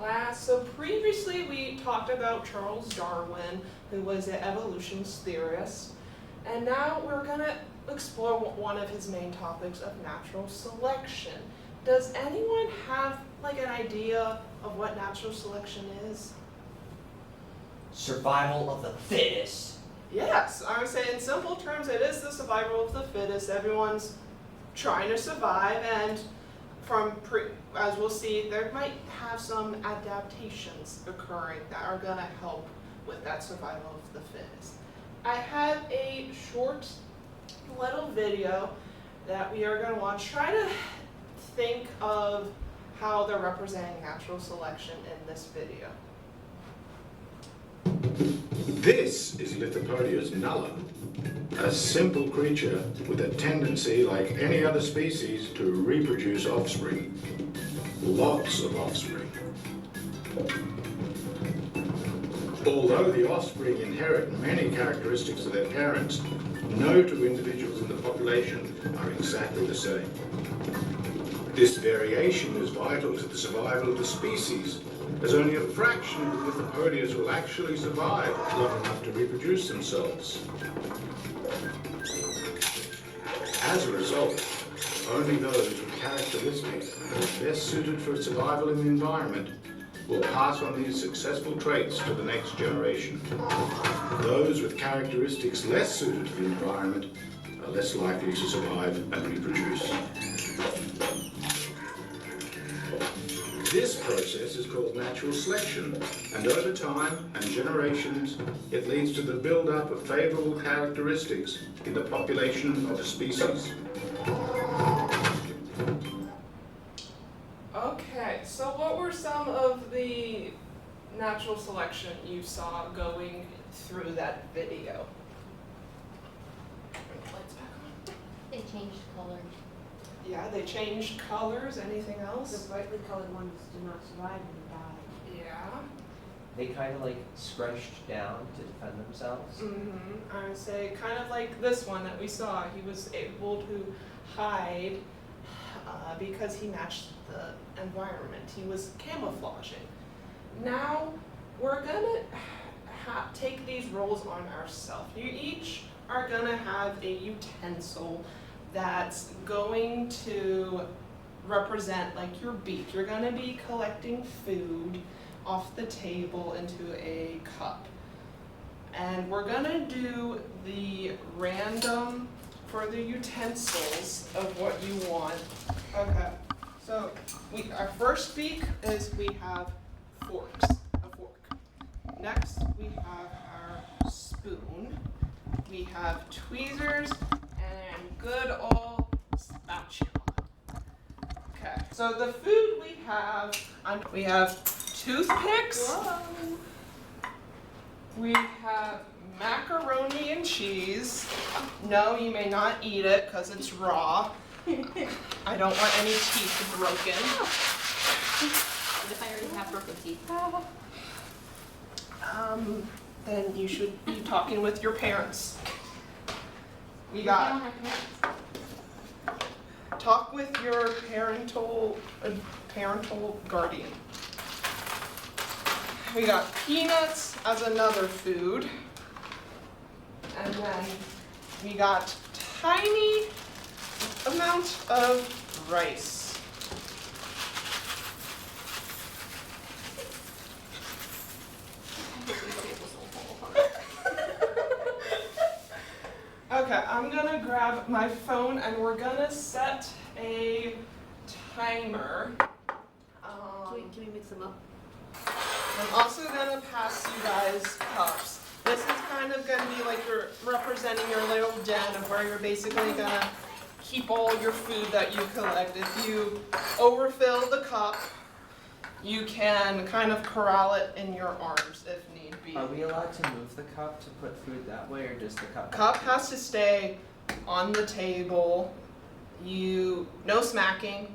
class. So previously we talked about Charles Darwin, who was an evolution theorist, and now we're going to explore one of his main topics of natural selection. Does anyone have like an idea of what natural selection is? Survival of the fittest. Yes, I would say in simple terms it is the survival of the fittest. Everyone's trying to survive, and as we'll see, there might have some adaptations occurring that are going to help with that survival of the fittest. I have a short little video that we are going to watch. Try to think of how they're representing natural selection in this video. This is Lithopodius nulla, a simple creature with a tendency, like any other species, to reproduce offspring. Lots of offspring. Although the offspring inherit many characteristics of their parents, no two individuals in the population are exactly the same. This variation is vital to the survival of the species, as only a fraction of the Lithopodias will actually survive long enough to reproduce themselves. As a result, only those with characteristics that are best suited for survival in the environment will pass on these successful traits to the next generation. Those with characteristics less suited to the environment are less likely to survive and reproduce. This process is called natural selection, and over time and generations, it leads to the build-up of favorable characteristics in the population of a species. Okay, so what were some of the natural selection you saw going through that video? Lights back on. They changed color. Yeah, they changed colors. Anything The else? brightly colored ones do not survive and die. Yeah. They kind of like scrunched down to defend themselves. I would say kind of like this one that we saw. He was able to hide because he matched the environment. He was camouflaging. Now we're gonna take these roles on ourselves. You each are gonna have a utensil that's going to represent like your beak. You're gonna be collecting food off the table into a cup. And we're gonna do the random for the utensils of what you want. Okay, so our first beak is we have a fork. Next we have our spoon. We have tweezers and good old spatula. Okay, so the food we have toothpicks. Whoa. We have macaroni and cheese. No, you may not eat it because it's raw. I don't want any teeth broken. What if I already have broken teeth? Then you should be talking with your parents. We I got don't have parents. talk with your parental guardian. We got peanuts as another food. And then we got tiny amount of rice. Okay, I'm gonna grab my phone and we're gonna set a timer. Can we mix them up? I'm also gonna pass you guys cups. This is kind of gonna be like you're representing your little den of where you're basically gonna keep all your food that you collect. If you overfill the cup, you can kind of corral it in your arms if need be. Are we allowed to move the cup to put food that way, or does the cup? Cup has to stay on the table. No smacking,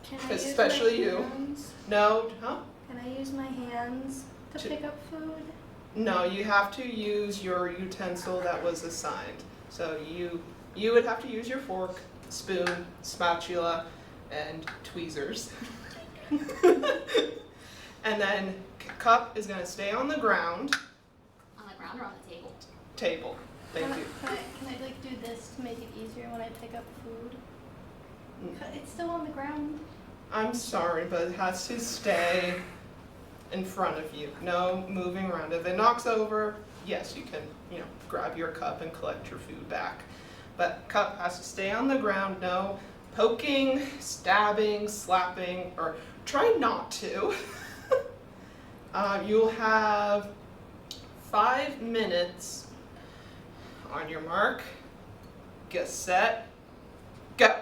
Can I use especially my you. hands? No, Can I use my hands to pick up food? No, you have to use your utensil that was assigned. So you would have to use your fork, spoon, spatula, and tweezers. And then Cup is gonna stay on the ground. On the ground or on the table? Table. Thank you. Can I like do this to make it easier when I pick up food? It's still on the ground. I'm sorry, but it has to stay in front of you. No moving around. If it knocks over, yes, you can, grab your cup and collect your food back. But cup has to stay on the ground. No poking, stabbing, slapping, or try not to. You'll have 5 minutes. On your mark, get set, go.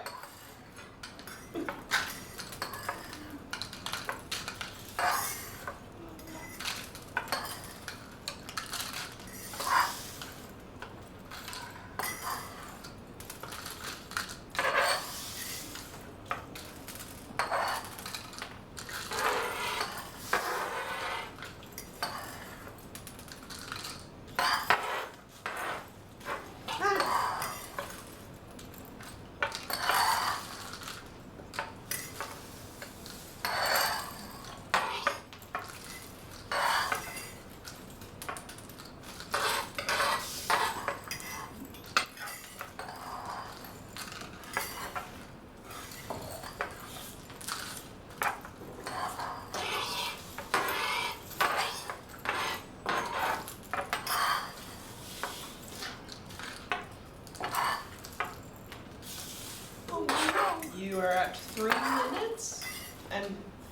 You are at 3 minutes and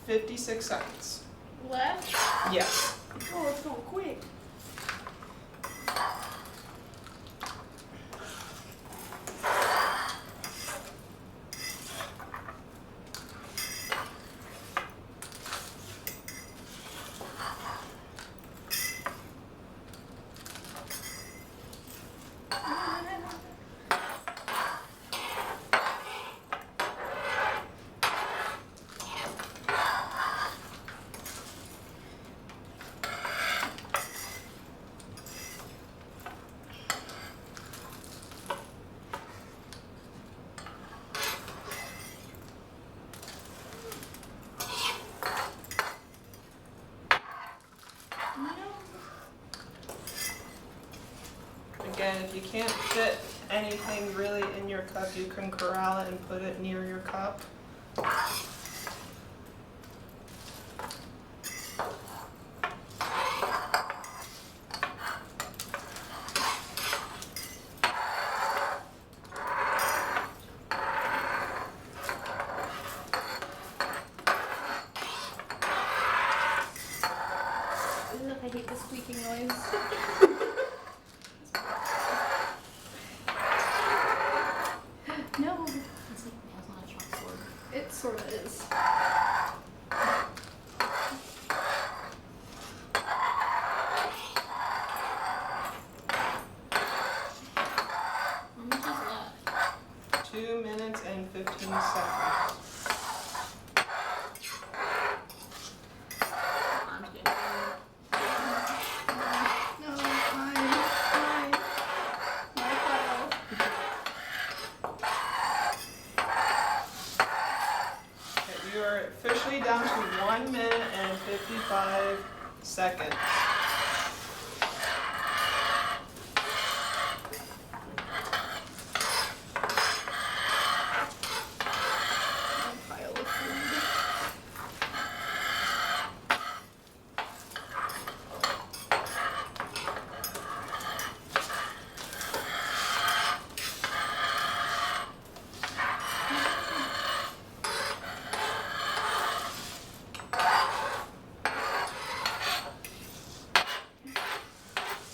56 seconds. Left? Yes. Oh, it's going quick. Again, if you can't fit anything really in your cup, you can corral it and put it near your cup. Ugh, I hate the squeaking noise. No, It's like nails on a chalkboard. it sort of is. How much is left? 2 minutes and 15 seconds. Arms getting tired. No, mine. My pile. Okay, you are officially down to 1 minute and 55 seconds. My pile of food.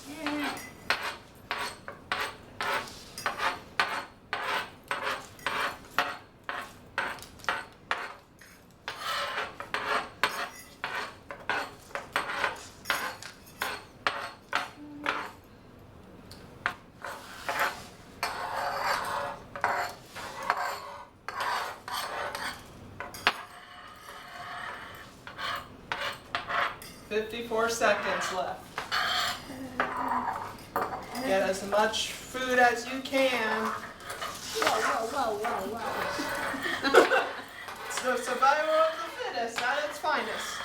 Yeah. 54 seconds left. Get as much food as you can. Whoa. It's the survival of the fittest at its finest.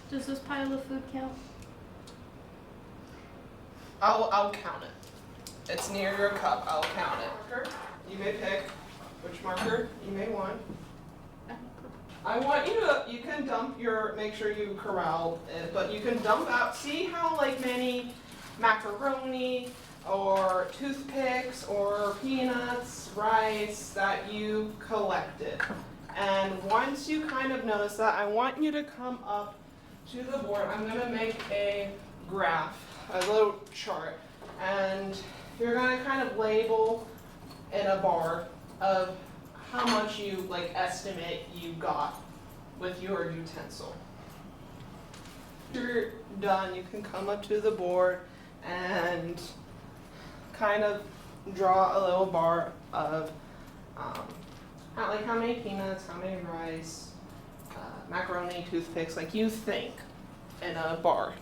Does this pile of food count? I'll count it. It's near your cup. I'll count it. Marker, you may pick which marker you may want. I want you to, you can dump your, make sure you corral it, but you can dump out, see how like many macaroni or toothpicks or peanuts, rice that you collected. And once you kind of notice that, I want you to come up to the board. I'm gonna make a graph, a little chart, and you're gonna kind of label in a bar of how much you like estimate you got with your utensil. After you're done, you can come up to the board and kind of draw a little bar of how many peanuts, how many rice, macaroni, toothpicks, like you think in a bar.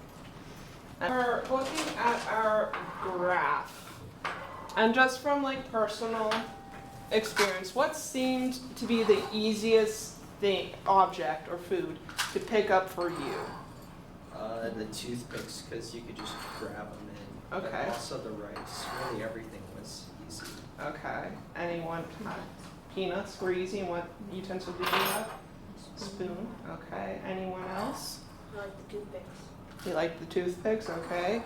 And we're looking at our graph, and just from like personal experience, what seemed to be the easiest thing, object or food to pick up for you? The toothpicks, because you could just grab them in. Okay. But also the rice. Really everything was easy. Okay. Anyone? Peanuts were easy. And what utensil did you have? Spoon. Okay. Anyone else? I like the toothpicks. You like the toothpicks? Okay.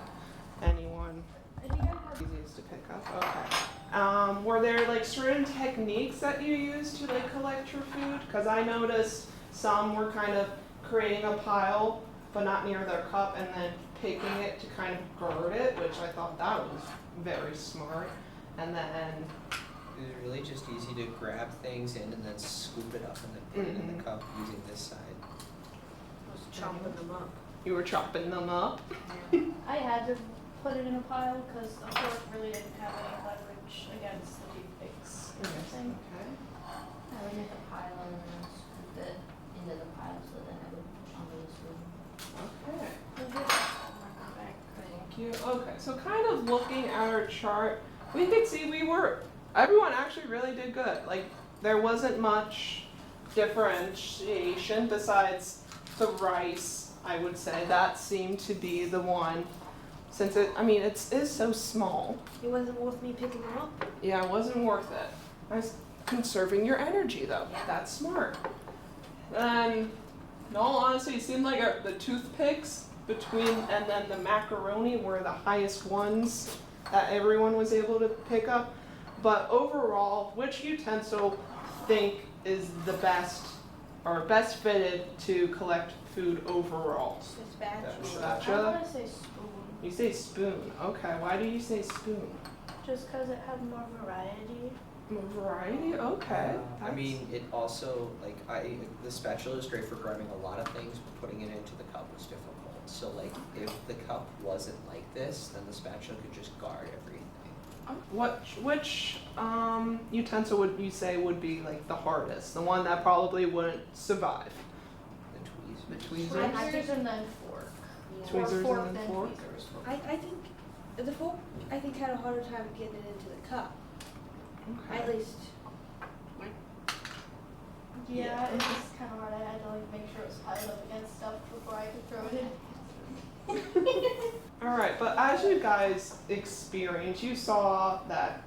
Anyone? I think I have. Easiest to pick up. Okay. Were there like certain techniques that you used to like collect your food? Because I noticed some were kind of creating a pile, but not near their cup, and then picking it to kind of guard it, which I thought that was very smart. And then, It was really just easy to grab things in and then scoop it up and then put it in the cup using this side. I was chopping them up. you were chopping them up. I had to put it in a pile because the fork really didn't have any leverage against the toothpicks. Thing. Okay. I would make a pile and then scoop it into the pile so then I would push onto the spoon. Okay. Thank you. Okay, so kind of looking at our chart, we could see everyone actually really did good. Like, there wasn't much differentiation besides the rice, I would say. That seemed to be the one, since it is so small. It wasn't worth me picking them up. Yeah, it wasn't worth it. Nice conserving your energy, though. That's smart. Then, in all honesty, it seemed like the toothpicks and then the macaroni were the highest ones that everyone was able to pick up. But overall, which utensil think is the best or best fitted to collect food overall? The spatula. The I spatula? want to say spoon, You say spoon. Okay, why do you say spoon? just because it had more variety. More variety? Okay. I That's- mean, it also, the spatula is great for grabbing a lot of things, but putting it into the cup was difficult. So like, if the cup wasn't like this, then the spatula could just guard everything. Which utensil would you say would be like the hardest? The one that probably wouldn't survive? The tweezers. The tweezers? Tweezers and then fork. Yeah. Tweezers Or fork and then then fork? tweezers. I think the fork had a harder time getting it into the cup. Okay. At least. Yeah, it was kind of hard. I had to like make sure it was piled up against stuff before I could throw it in. All right, but as you guys experienced, you saw that,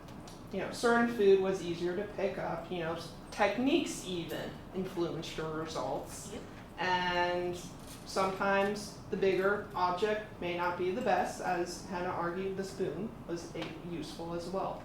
certain food was easier to pick up, techniques even influenced your results. Yep. And sometimes the bigger object may not be the best, as Hannah argued the spoon was useful as well.